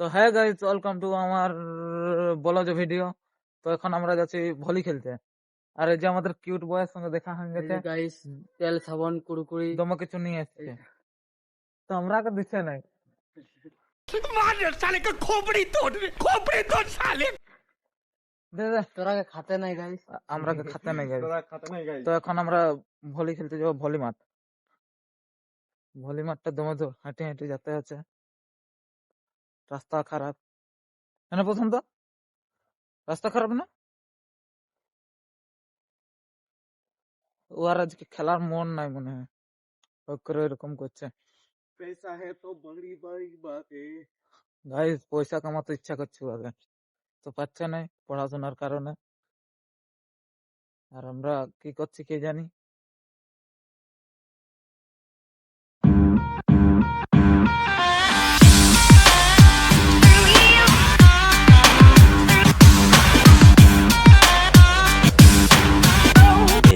তো হ্যাঁ guys, welcome to আমার বলো যে ভিডিও। তো এখন আমরা যাচ্ছি ভলি খেলতে। আর এই যে আমাদের কিউট বয়ের সঙ্গে দেখা হয়ে গেছে, গাইস তেল সাবান কুড়কুড়ি দমে কিছু নিয়ে এসছে, তো আমরা কে দিচ্ছে নাই। দে দে, তোরা খাতে নাই গাইস, আমরা কে খাতে নাই গাইস। তো এখন আমরা ভলি খেলতে যাবো ভলি মাঠ। ভলি মাঠটা দমে তো হাঁটি হাঁটি যেতে আছে, রাস্তা খারাপ। হ্যাঁ পছন্দ, রাস্তা খারাপ না। ও আর আজকে খেলার মন নাই মনে হয়, ওই করে এরকম করছে। पैसा है तो बड़ी बड़ी बातें। গাইস পয়সা কামাতে ইচ্ছা করছে আগে, তো পাচ্ছে না পড়াশোনার কারণে। আর আমরা কি করছি কে জানি।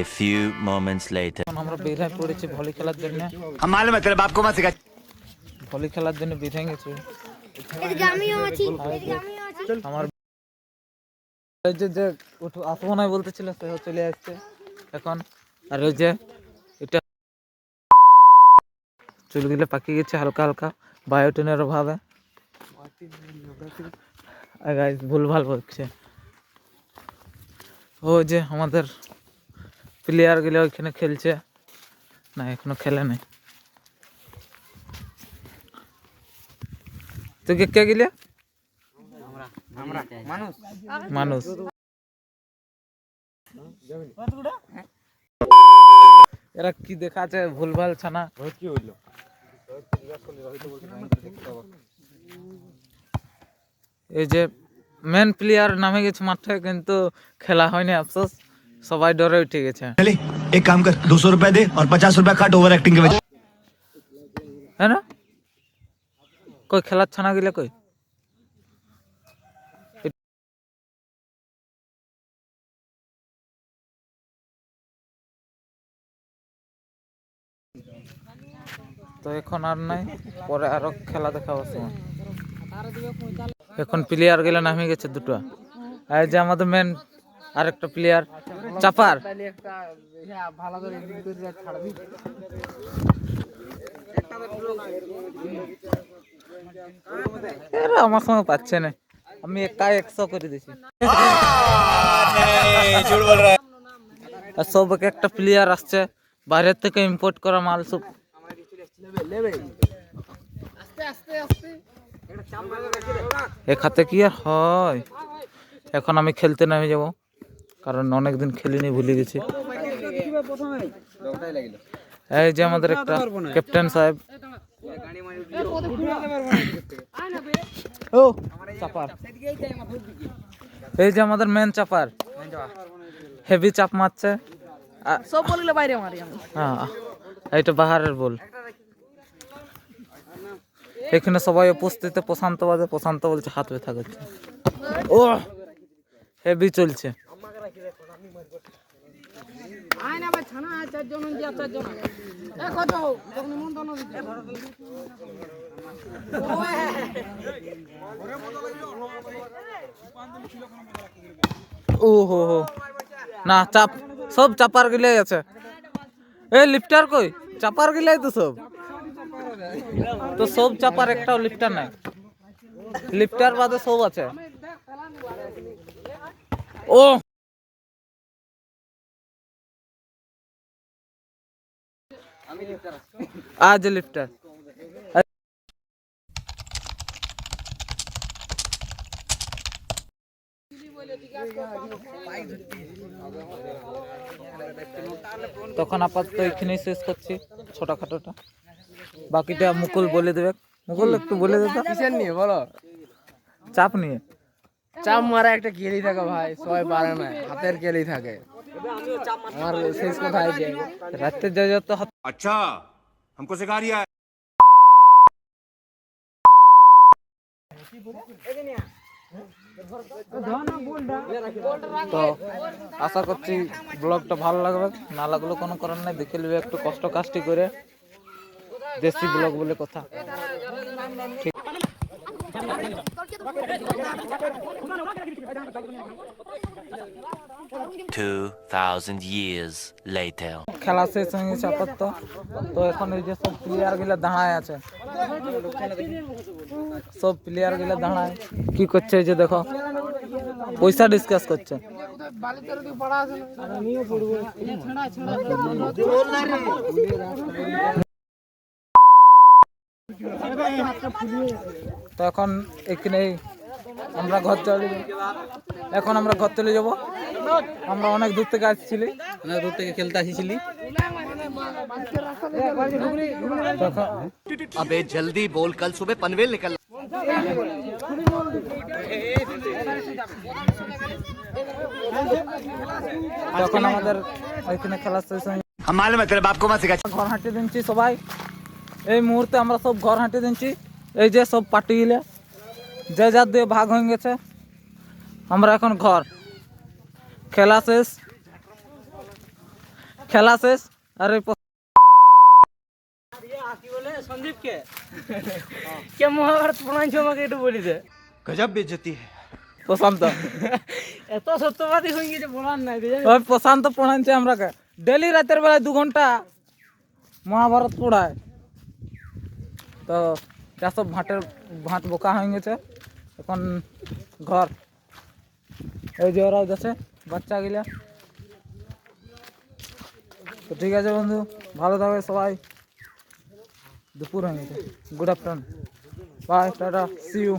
A few moments later. এখন আমরা বের হয়ে পড়েছি ভলি খেলার জন্য। हम मालूम है तेरे बाप को मत सिखा। ভলি খেলার জন্য বের হয়ে গেছি। আমার এই যে উঠো আসবো না বলতেছিল, সে চলে আসছে এখন। আর ওই যে এটা চুলগুলো পাকিয়ে গেছে হালকা হালকা বায়োটিনের অভাবে। গাইস ভুলভাল বলছে। ও যে আমাদের প্লেয়ার গুলো ওইখানে খেলছে না, এখনো খেলে নাই। তুই কে গেলে মানুষ এরা কি দেখাচ্ছে ভুলভাল ছানা। কি হইলো? এই যে মেন প্লেয়ার নামে গেছে মাঠে, কিন্তু খেলা হয়নি আফসোস, সবাই ডরে উঠে গেছে। चले एक काम कर 200 रुपए दे और 50 रुपए काट ओवर एक्टिंग के वजह। হ্যাঁ না, কই খেলার ছানা গেলে কই। তো এখন আর নাই, পরে আরো খেলা দেখাবো সময়। এখন প্লেয়ার গেলে নামে গেছে দুটো। আর যে আমাদের মেন আরেকটা প্লেয়ার চাপার, ভালো করে এডিট করে ছাড়বি। এরা আমার সঙ্গে পাচ্ছে না, আমি একা 100 করে দিছি। আর সব একটা প্লেয়ার আসছে বাইরের থেকে ইম্পোর্ট করা মাল সব। এক হাতে কি আর হয়। এখন আমি খেলতে নামে যাব, কারণ অনেকদিন খেলিনি, ভুলে গেছি। এই যে আমাদের একটা ক্যাপ্টেন সাহেব, ও চাপার, এই যে আমাদের মেন চাপার হেভি চাপ মারছে। সব বললে বাইরে মারি আমি। হ্যাঁ এইটা বাহারের বল। এখানে সবাই উপস্থিত, প্রশান্ত বাজে, প্রশান্ত বলছে হাত ব্যথা করছে। ও হেভি চলছে। আয়না ভাই ছানা চারজন দিয়া চারজন এ কত তখন নিমন্ত্রণ দিতে ও হো হো না, চাপ সব চাপার গিলে আছে। এ লিফটার কই, চাপার গিলাই তো সব, তো সব চাপার, একটাও লিফটার নাই। লিফটার বাদে সব আছে। ও আজ লিফটার। তখন আপাতত এখানেই শেষ করছি ছোটখাটোটা, বাকিটা মুকুল বলে দেবে। মুকুল একটু বলে দেবে কিসের নিয়ে বলো। চাপ নিয়ে। চাপ মারা একটা কেলি থাকে ভাই, সবাই পারে না, হাতের কেলি থাকে। আমার শেষ কথা আছে, রাতে যা যত अच्छा हमको सिखा रिया है। তো আশা করছি ব্লগটা ভালো লাগবে, না লাগলো কোনো কারণ নাই, দেখে নেবে একটু কষ্ট কাজটি করে। দেশি ব্লগ বলে কথা। 2,000 years later. খেলা শেষ হয়ে গেছে আপাতত। তো এখন এই যে সব প্লেয়ার গুলা দাঁড়ায় আছে, সব প্লেয়ার গুলা দাঁড়ায় কি করছে এই যে দেখো, পয়সা ডিসকাস করছে। তো এখন এখানে আমরা ঘর চলে যাব, এখন আমরা ঘর চলে যাব। আমরা অনেক দূর থেকে আসছিলি, অনেক দূর থেকে খেলতে আসছিলি। अबे जल्दी बोल, कल सुबह पनवेल निकल। তখন আমাদের ওইখানে খেলা শেষ হয়ে हम मालूम है तेरे बाप को मत सिखा। ঘর হাঁটিয়ে দিচ্ছি সবাই। এই মুহূর্তে আমরা সব ঘর হাঁটিয়ে দিচ্ছি। এই যে সব পার্টি গিলে যে যার দিয়ে ভাগ হয়ে গেছে, আমরা এখন ঘর। খেলা শেষ, খেলা শেষ। আর এই সন্দীপকে কে মহাভারত প্রণাইছো আমাকে একটু বলি দে। गजब बेइज्जती है। প্রশান্ত, এত সত্যবাদী হয়ে গেছে বলার নাই। ওই প্রশান্ত পড়াচ্ছে আমরা ডেলি রাতের বেলায় 2 ঘন্টা মহাভারত পড়ায়। তো যা সব ভাট বোকা হয়ে গেছে, এখন ঘর। এই যে ওরাও যাচ্ছে বাচ্চা গিলা। তো ঠিক আছে বন্ধু, ভালো থাকবে সবাই। দুপুর হয়ে গেছে, গুড আফটারনুন, বাই, টাটা, সি ইউ।